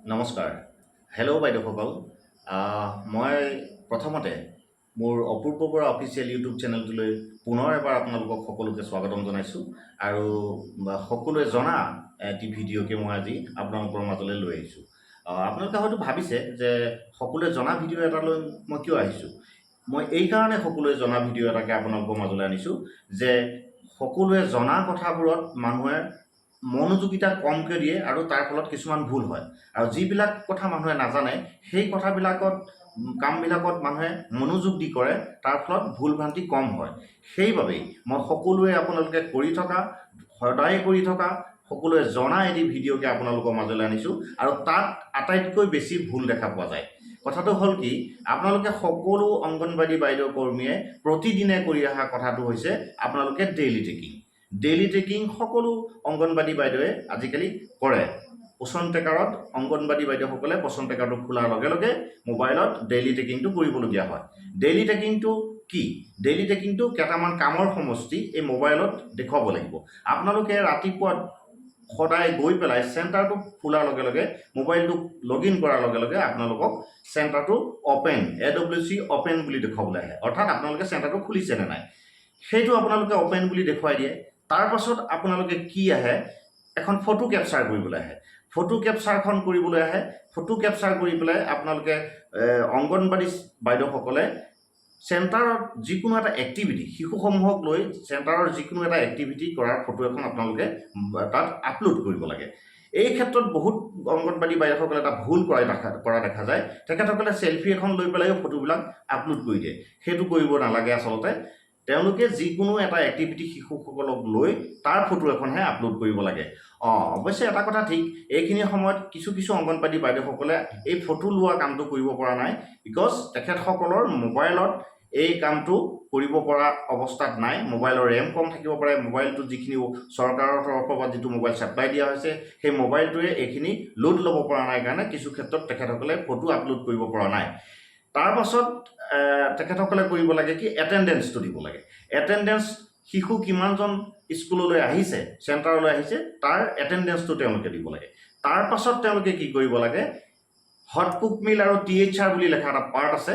নমস্কাৰ। হেল্ল' বাইদেউসকল। মই প্ৰথমতে মোৰ অপূৰ্ব বৰা অফিচিয়েল ইউটিউব চেনেলটোলৈ পুনৰ এবাৰ আপোনালোকক সকলোকে স্বাগতম জনাইছোঁ আৰু সকলোৱে জনা এটি ভিডিঅ'কে মই আজি আপোনালোকৰ মাজলৈ লৈ আহিছোঁ। আপোনালোকে হয়তো ভাবিছে যে সকলোৱে জনা ভিডিঅ' এটালৈ মই কিয় আহিছোঁ। মই এইকাৰণে সকলোৱে জনা ভিডিঅ' এটাকে আপোনালোকৰ মাজলৈ আনিছোঁ যে সকলোৱে জনা কথাবোৰত মানুহে মনোযোগিতা কমকৈ দিয়ে আৰু তাৰ ফলত কিছুমান ভুল হয়। আৰু যিবিলাক কথা মানুহে নাজানে সেই কথাবিলাকত কামবিলাকত মানুহে মনোযোগ দি কৰে, তাৰ ফলত ভুল ভ্ৰান্তি কম হয়। সেইবাবেই মই সকলোৱে আপোনালোকে কৰি থকা, সদায় কৰি থকা, সকলোৱে জনা এটি ভিডিঅ'কে আপোনালোকৰ মাজলৈ আনিছোঁ আৰু তাত আটাইতকৈ বেছি ভুল দেখা পোৱা যায়। কথাটো হ'ল কি, আপোনালোকে সকলো অংগনবাড়ী বাইদেউ কৰ্মীয়ে প্ৰতিদিনে কৰি অহা কথাটো হৈছে আপোনালোকে ডেইলি টেকিং। ডেইলি টেকিং সকলো অংগনবাড়ী বাইদেৱে আজিকালি কৰে। পোষণ ট্ৰেকাৰত অংগনবাড়ী বাইদেউসকলে পোষণ ট্ৰেকাৰটো খোলাৰ লগে লগে মোবাইলত ডেইলি টেকিংটো কৰিবলগীয়া হয়। ডেইলি টেকিংটো কি? ডেইলি টেকিংটো কেইটামান কামৰ সমষ্টি এই মোবাইলত দেখুৱাব লাগিব। আপোনালোকে ৰাতিপুৱা সদায় গৈ পেলাই চেণ্টাৰটো খোলাৰ লগে লগে মোবাইলটো লগ ইন কৰাৰ লগে লগে আপোনালোকক চেণ্টাৰটো অ'পেন AWC অ'পেন বুলি দেখুৱাবলৈ আহে। অৰ্থাৎ আপোনালোকে চেণ্টাৰটো খুলিছে নে নাই সেইটো আপোনালোকে অ'পেন বুলি দেখুৱাই দিয়ে। তাৰ পাছত আপোনালোকে কি আহে, এখন ফটো কেপচাৰ কৰিবলৈ আহে। ফটো কেপচাৰখন কৰিবলৈ আহে। ফটো কেপচাৰ কৰি পেলাই আপোনালোকে অংগনবাড়ী বাইদেউসকলে চেণ্টাৰত যিকোনো এটা এক্টিভিটি, শিশুসমূহক লৈ চেণ্টাৰৰ যিকোনো এটা এক্টিভিটি কৰাৰ ফটো এখন আপোনালোকে তাত আপলোড কৰিব লাগে। এই ক্ষেত্ৰত বহুত অংগনবাড়ী বাইদেউসকলে এটা ভুল কৰা দেখা যায়। তেখেতসকলে চেলফি এখন লৈ পেলাইও ফটোবিলাক আপলোড কৰি দিয়ে। সেইটো কৰিব নালাগে। আচলতে তেওঁলোকে যিকোনো এটা এক্টিভিটি শিশুসকলক লৈ তাৰ ফটো এখনহে আপলোড কৰিব লাগে। অৱশ্যে এটা কথা ঠিক, এইখিনি সময়ত কিছু অংগনবাড়ী বাইদেউসকলে এই ফটো লোৱা কামটো কৰিব পৰা নাই, বিকজ তেখেতসকলৰ মোবাইলত এই কামটো কৰিব পৰা অৱস্থাত নাই। মোবাইলৰ ৰেম কম থাকিব পাৰে। মোবাইলটো যিখিনি চৰকাৰৰ তৰফৰ পৰা যিটো মোবাইল ছাপ্লাই দিয়া হৈছে সেই মোবাইলটোৱে এইখিনি লোড ল'ব পৰা নাই কাৰণে কিছু ক্ষেত্ৰত তেখেতসকলে ফটো আপলোড কৰিব পৰা নাই। তাৰ পাছত তেখেতসকলে কৰিব লাগে কি, এটেণ্ডেঞ্চটো দিব লাগে। এটেণ্ডেঞ্চ, শিশু কিমানজন স্কুললৈ আহিছে, চেণ্টাৰলৈ আহিছে, তাৰ এটেণ্ডেঞ্চটো তেওঁলোকে দিব লাগে। তাৰ পাছত তেওঁলোকে কি কৰিব লাগে, হট কুক মিল আৰু THR বুলি লেখা এটা পাৰ্ট আছে,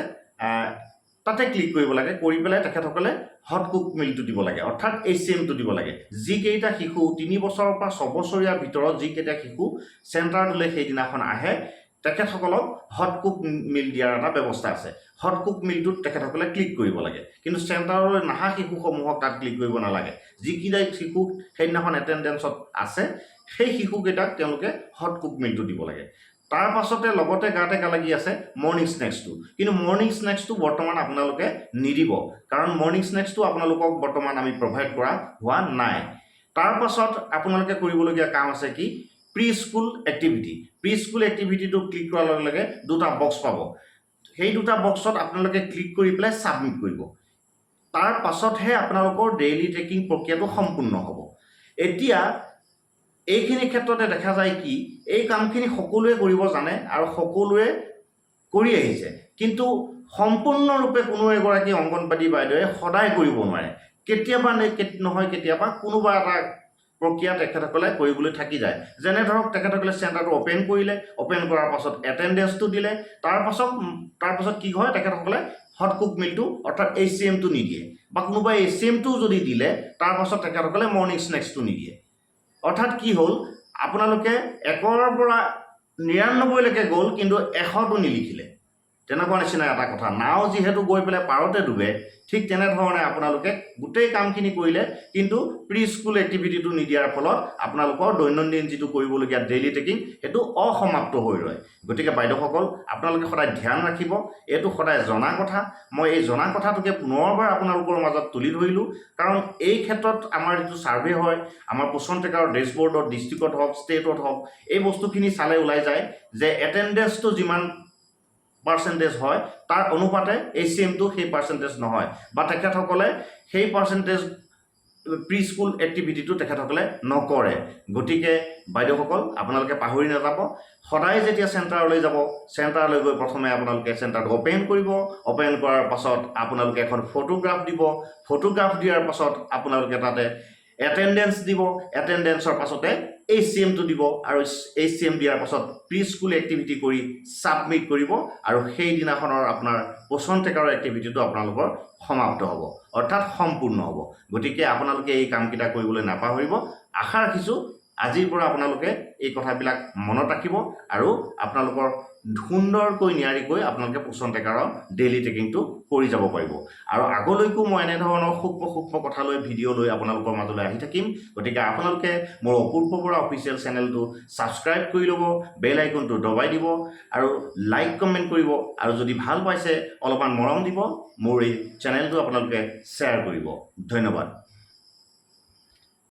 তাতে ক্লিক কৰিব লাগে। কৰি পেলাই তেখেতসকলে হট কুক মিলটো দিব লাগে, অৰ্থাৎ HCMটো দিব লাগে। যিকেইটা শিশু 3 বছৰৰ পৰা 6 বছৰীয়াৰ ভিতৰত যিকেইটা শিশু চেণ্টাৰটোলৈ সেইদিনাখন আহে তেখেতসকলক হট কুক মিল দিয়াৰ এটা ব্যৱস্থা আছে। হট কুক মিলটোত তেখেতসকলে ক্লিক কৰিব লাগে, কিন্তু চেণ্টাৰলৈ নাহা শিশুসমূহক তাত ক্লিক কৰিব নালাগে। যিকেইটা শিশু সেইদিনাখন এটেণ্ডেঞ্চত আছে সেই শিশুকেইটাক তেওঁলোকে হট কুক মিলটো দিব লাগে। তাৰ পাছতে লগতে গাতে লাগি আছে মৰ্ণিং স্নেক্সটো, কিন্তু মৰ্ণিং স্নেক্সটো বৰ্তমান আপোনালোকে নিদিব, কাৰণ মৰ্ণিং স্নেক্সটো আপোনালোকক বৰ্তমান আমি প্ৰভাইড কৰা হোৱা নাই। তাৰ পাছত আপোনালোকে কৰিবলগীয়া কাম আছে কি, pre school activity. Pre school এক্টিভিটিটো ক্লিক কৰাৰ লগে লগে দুটা বক্স পাব। সেই দুটা বক্সত আপোনালোকে ক্লিক কৰি পেলাই ছাবমিট কৰিব। তাৰ পাছতহে আপোনালোকৰ ডেইলি ট্ৰেকিং প্ৰক্ৰিয়াটো সম্পূৰ্ণ হ'ব। এতিয়া এইখিনি ক্ষেত্ৰতে দেখা যায় কি, এই কামখিনি সকলোৱে কৰিব জানে আৰু সকলোৱে কৰি আহিছে, কিন্তু সম্পূৰ্ণৰূপে কোনো এগৰাকী অংগনবাড়ী বাইদেৱে সদায় কৰিব নোৱাৰে। কেতিয়াবা নহয় কেতিয়াবা কোনোবা এটা প্ৰক্ৰিয়া তেখেতসকলে কৰিবলৈ থাকি যায়। যেনে ধৰক তেখেতসকলে চেণ্টাৰটো অ'পেন কৰিলে, অ'পেন কৰাৰ পাছত এটেণ্ডেঞ্চটো দিলে, তাৰ পাছত কি হয়, তেখেতসকলে হট কুক মিলটো অৰ্থাৎ HCMটো নিদিয়ে, বা কোনোবাই HCMটোও যদি দিলে তাৰ পাছত তেখেতসকলে মৰ্ণিং স্নেক্সটো নিদিয়ে। অৰ্থাৎ কি হ'ল, আপোনালোকে 1ৰ পৰা 99লৈকে গ'ল, কিন্তু 100টো নিলিখিলে। তেনেকুৱা নিচিনা এটা কথা। নাও যিহেতু গৈ পেলাই পাৰতে ডুবে, ঠিক তেনেধৰণে আপোনালোকে গোটেই কামখিনি কৰিলে, কিন্তু প্ৰি স্কুল এক্টিভিটিটো নিদিয়াৰ ফলত আপোনালোকৰ দৈনন্দিন যিটো কৰিবলগীয়া ডেইলি টেকিং সেইটো অসমাপ্ত হৈ ৰয়। গতিকে বাইদেউসকল, আপোনালোকে সদায় ধ্যান ৰাখিব। এইটো সদায় জনা কথা। মই এই জনা কথাটোকে পুনৰবাৰ আপোনালোকৰ মাজত তুলি ধৰিলোঁ, কাৰণ এই ক্ষেত্ৰত আমাৰ যিটো ছাৰ্ভে হয়, আমাৰ পোষণ ট্ৰেকাৰৰ ডেছবৰ্ডত, ডিষ্ট্ৰিক্টত হওক, ষ্টেটত হওক, এই বস্তুখিনি চালে ওলাই যায় যে এটেণ্ডেঞ্চটো যিমান পাৰ্চেণ্টেজ হয় তাৰ অনুপাতে HCMটো সেই পাৰ্চেণ্টেজ নহয়, বা তেখেতসকলে সেই পাৰ্চেণ্টেজ প্ৰি স্কুল এক্টিভিটিটো তেখেতসকলে নকৰে। গতিকে বাইদেউসকল, আপোনালোকে পাহৰি নাযাব, সদায় যেতিয়া চেণ্টাৰলৈ যাব, চেণ্টাৰলৈ গৈ প্ৰথমে আপোনালোকে চেণ্টাৰটো অ'পেন কৰিব। অ'পেন কৰাৰ পাছত আপোনালোকে এখন ফটোগ্ৰাফ দিব। ফটোগ্ৰাফ দিয়াৰ পাছত আপোনালোকে তাতে এটেণ্ডেঞ্চ দিব। এটেণ্ডেঞ্চৰ পাছতে HCMটো দিব আৰু HCM দিয়াৰ পাছত প্ৰি স্কুল এক্টিভিটি কৰি ছাবমিট কৰিব আৰু সেইদিনাখনৰ আপোনাৰ পোষণ ট্ৰেকাৰৰ এক্টিভিটিটো আপোনালোকৰ সমাপ্ত হ'ব, অৰ্থাৎ সম্পূৰ্ণ হ'ব। গতিকে আপোনালোকে এই কামকেইটা কৰিবলৈ নাপাহৰিব। আশা ৰাখিছোঁ আজিৰ পৰা আপোনালোকে এই কথাবিলাক মনত ৰাখিব আৰু আপোনালোকৰ সুন্দৰকৈ নিয়াৰিকৈ আপোনালোকে পোষণ ট্ৰেকাৰৰ ডেইলি ট্ৰেকিংটো কৰি যাব পাৰিব। আৰু আগলৈকো মই এনেধৰণৰ সূক্ষ্ম কথা লৈ ভিডিঅ' লৈ আপোনালোকৰ মাজলৈ আহি থাকিম। গতিকে আপোনালোকে মোৰ অপূৰ্ব বৰা অফিচিয়েল চেনেলটো ছাবস্ক্ৰাইব কৰি ল'ব, বেল আইকনটো দবাই দিব আৰু লাইক কমেণ্ট কৰিব, আৰু যদি ভাল পাইছে অলপমান মৰম দিব, মোৰ এই চেনেলটো আপোনালোকে শ্বেয়াৰ কৰিব। ধন্যবাদ।